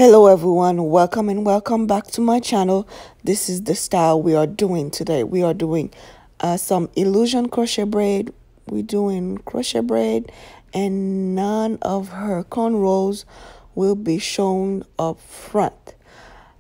Hello everyone, welcome and welcome back to my channel. This is the style we are doing today. We are doing some illusion crochet braid. We're doing crochet braid and none of her cornrows will be shown up front.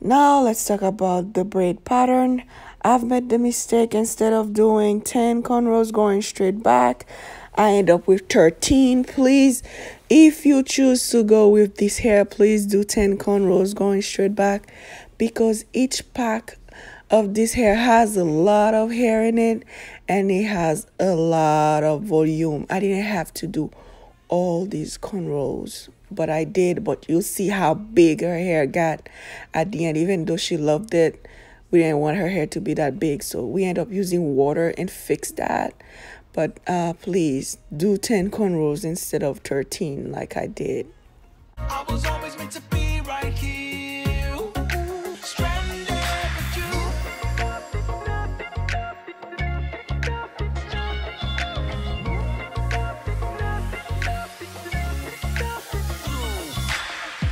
Now let's talk about the braid pattern. I've made the mistake, instead of doing 10 cornrows going straight back, I end up with 13. Please, if you choose to go with this hair, please do 10 cornrows going straight back, because each pack of this hair has a lot of hair in it and it has a lot of volume. I didn't have to do all these cornrows, but I did. But you'll see how big her hair got at the end. Even though she loved it, we didn't want her hair to be that big, so we end up using water and fix that. But please do 10 cornrows instead of 13 like I did. I was always meant to be right here, stranded with you.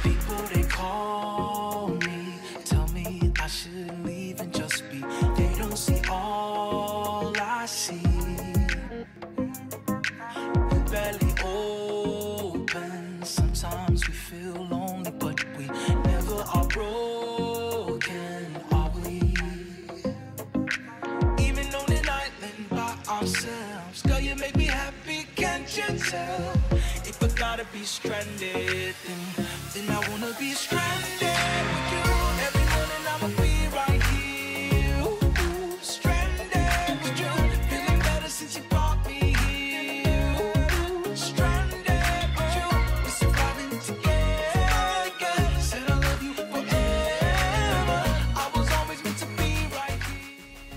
People, they call me, tell me I should leave and just be. They don't see all I see. We barely open. Sometimes we feel lonely, but we never are broken, are we? Even on an island by ourselves, girl, you make me happy, can't you tell? If I gotta be stranded, then I wanna be stranded with you. Every morning I'ma be right here, stranded with you. Feeling better since you brought me here, stranded with you. We're surviving together. Said I love you forever. I was always meant to be right here.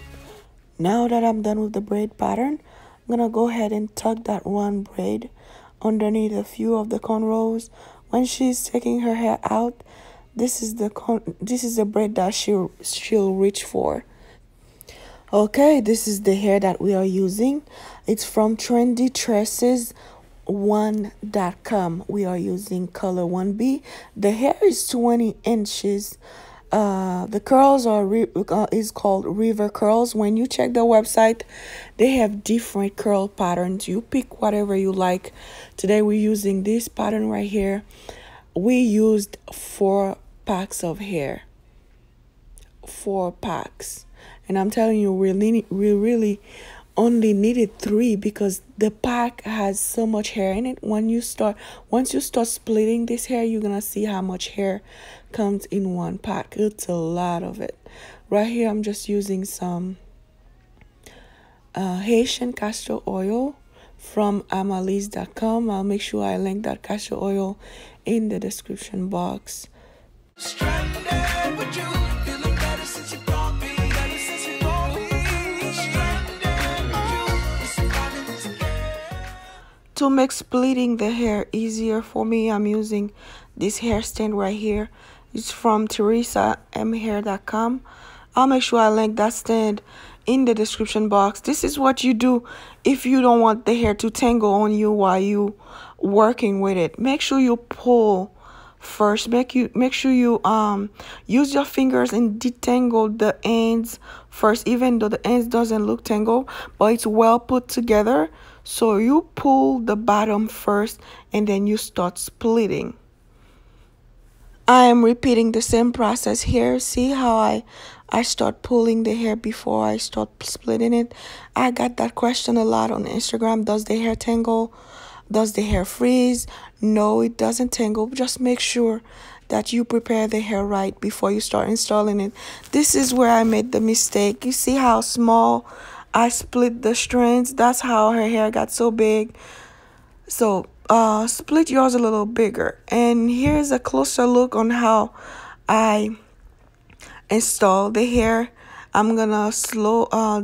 Now that I'm done with the braid pattern, I'm gonna go ahead and tuck that one braid underneath a few of the cornrows. When she's taking her hair out, this is the braid that she'll reach for. Okay, this is the hair that we are using. It's from trendytresses1.com. We are using color 1B. The hair is 20 inches. The curls is called river curls. When you check the website, they have different curl patterns. You pick whatever you like. Today we're using this pattern right here. We used 4 packs of hair. 4 packs. And I'm telling you, we really only needed 3 because the pack has so much hair in it. Once you start splitting this hair, you're gonna see how much hair comes in one pack. It's a lot of it. Right here, I'm just using some Haitian castor oil from amalise.com. I'll make sure I link that castor oil in the description box. Stranded with you, feeling better since you brought me. Stranded with you, we're surviving together. To make splitting the hair easier for me, I'm using this hair stand right here. It's from teresamhair.com. I'll make sure I link that stand in the description box. This is what you do if you don't want the hair to tangle on you while you working with it. Make sure you pull first. Make sure you use your fingers and detangle the ends first, even though the ends doesn't look tangled, but it's well put together. So you pull the bottom first and then you start splitting. I am repeating the same process here. See how I start pulling the hair before I start splitting it. I got that question a lot on Instagram. Does the hair tangle? Does the hair freeze? No, it doesn't tangle. Just make sure that you prepare the hair right before you start installing it. This is where I made the mistake. You see how small I split the strands? That's how her hair got so big. So split yours a little bigger. And here's a closer look on how I install the hair. I'm gonna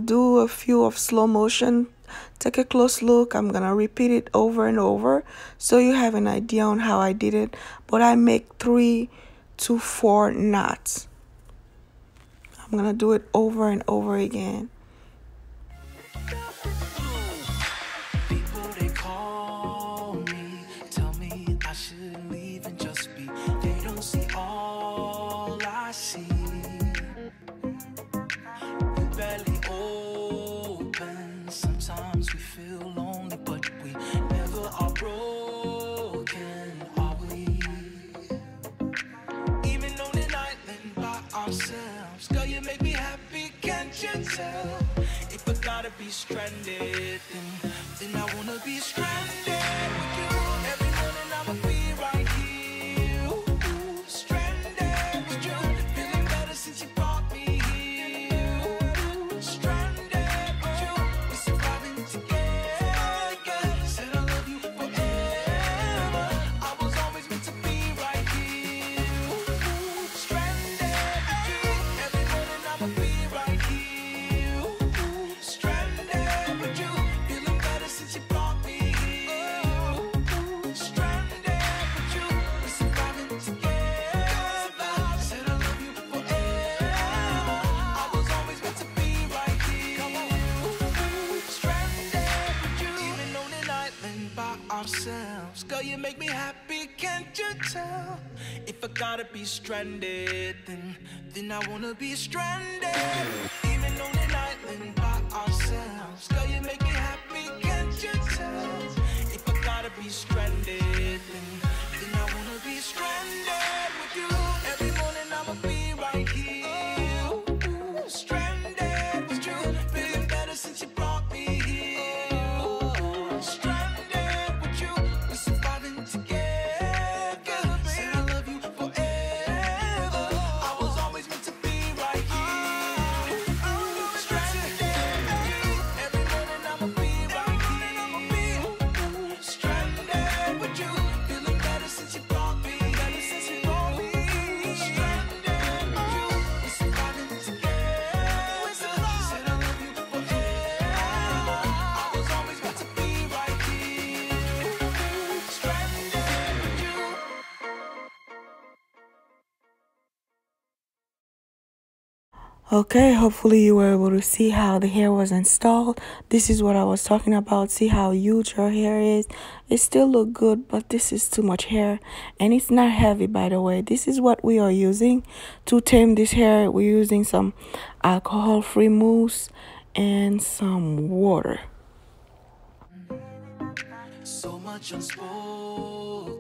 do a few of slow motion. Take a close look. I'm gonna repeat it over and over so you have an idea on how I did it. But I make 3 to 4 knots. I'm gonna do it over and over again. People, they call me, tell me I should leave and just be. They don't see all ourselves. Girl, you make me happy, can't you tell? If I gotta be stranded, then I wanna be stranded with you. Every morning I'ma be right here. Ooh, stranded with you. Feeling better since you brought me here. Stranded with you. We're surviving together. Said I love you forever. I was always meant to be right here. Ooh, stranded with you. Every morning I'ma be right here. Ooh, stranded with you. Feeling better since you brought me here. Ooh, stranded with you. We're surviving together. Said I love you forever. I was always meant to be right here. Come on. Ooh, stranded with you. Even on an island by ourselves. Girl, you make me happy, can't you tell? If I gotta be stranded, then I wanna be stranded. Even on an island by ourselves. Girl, you make me happy, can't you tell? If I gotta be stranded, then I wanna be stranded with you. Every morning I'ma be right here. Ooh, stranded with you. Feeling better since you brought me here. Ooh, stranded with you. We're surviving together. Said I love you forever. I was always meant to be right here. Ooh, stranded with you. Every morning I'ma be right here. Ooh, stranded with you. Feeling better since you brought me. Better since you brought me. Stranded with you. We're surviving together. Said I love you forever. I was always meant to be right here. Stranded with you. Okay, hopefully you were able to see how the hair was installed. This is what I was talking about. See how huge her hair is. It still look good, but this is too much hair. And it's not heavy, by the way. This is what we are using to tame this hair. We're using some alcohol-free mousse and some water. So much unspoken.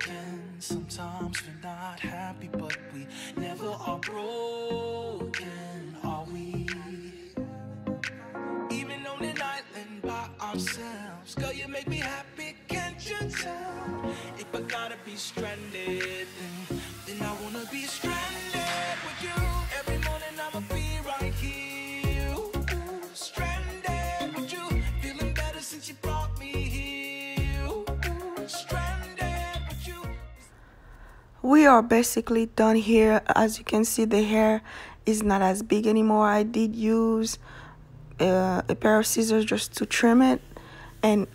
Sometimes we're not happy, but we never are broken, are we? Even on an island by ourselves. Girl, you make me happy, can't you tell? If I gotta be stranded, then I wanna be stranded with you. Every morning I'ma be right here. Ooh, stranded with you. Feeling better since you brought me here. Ooh, stranded with you. We are basically done here. As you can see, the hair is not as big anymore. I did use a pair of scissors just to trim it and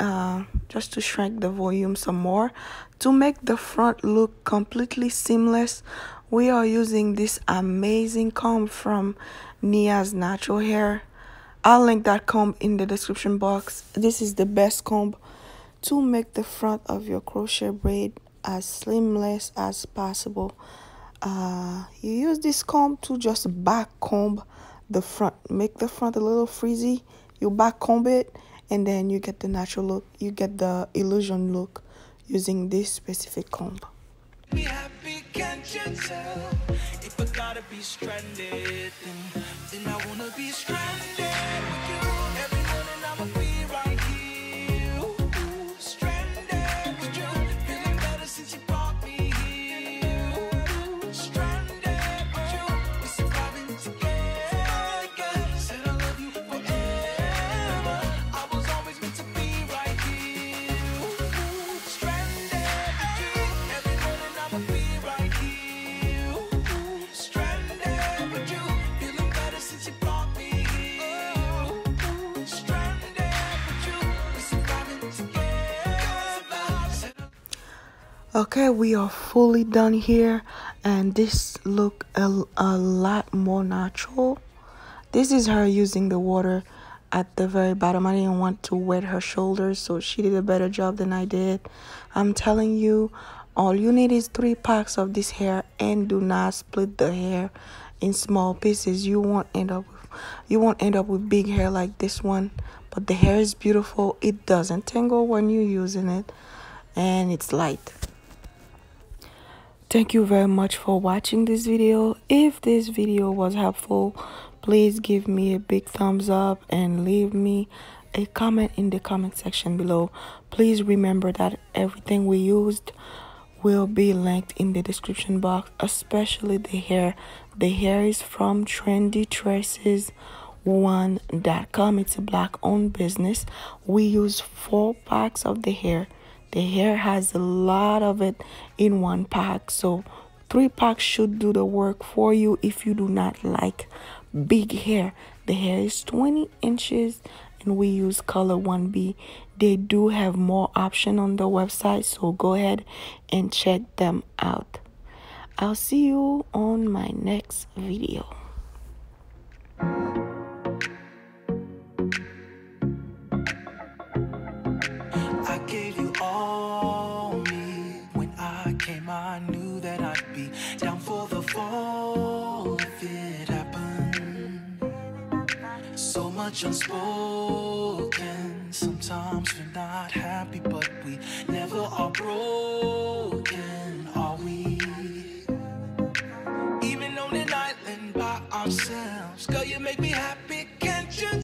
just to shrink the volume some more. To make the front look completely seamless, we are using this amazing comb from Nia's Natural Hair. I'll link that comb in the description box. This is the best comb to make the front of your crochet braid as seamless as possible. You use this comb to just back comb the front, make the front a little frizzy. You back comb it, and then you get the natural look. You get the illusion look using this specific comb. Be happy, can't you tell? If I gotta be stranded, then I wanna be stranded with you. Every morning I'ma be right here. Ooh, stranded with you. Feeling better since you brought me here. Ooh, stranded with you. We're surviving together. Said I love you forever. I was always meant to be right here. Ooh, stranded with you. Every morning I'ma be right here. Ooh, stranded with you. Feeling better since you brought me here. Ooh, stranded with you. We're surviving together. Said Okay, we are fully done here, and this look a lot more natural. This is her using the water at the very bottom. I didn't want to wet her shoulders, so she did a better job than I did. I'm telling you, all you need is 3 packs of this hair, and do not split the hair in small pieces. You won't end up with big hair like this one. But the hair is beautiful. It doesn't tangle when you're using it, and it's light. Thank you very much for watching this video. If this video was helpful, please give me a big thumbs up and leave me a comment in the comment section below. Please remember that everything we used will be linked in the description box, especially the hair. The hair is from trendytresses1.com. It's a black owned business. We use 4 packs of the hair. The hair has a lot of it in 1 pack, so 3 packs should do the work for you if you do not like big hair. The hair is 20 inches and we use color 1B. They do have more options on the website, so go ahead and check them out. I'll see you on my next video. I gave you all me. When I came, I knew that I'd be down for the fall if it happened. So much unspoken. Sometimes we're not happy, but we never are broken.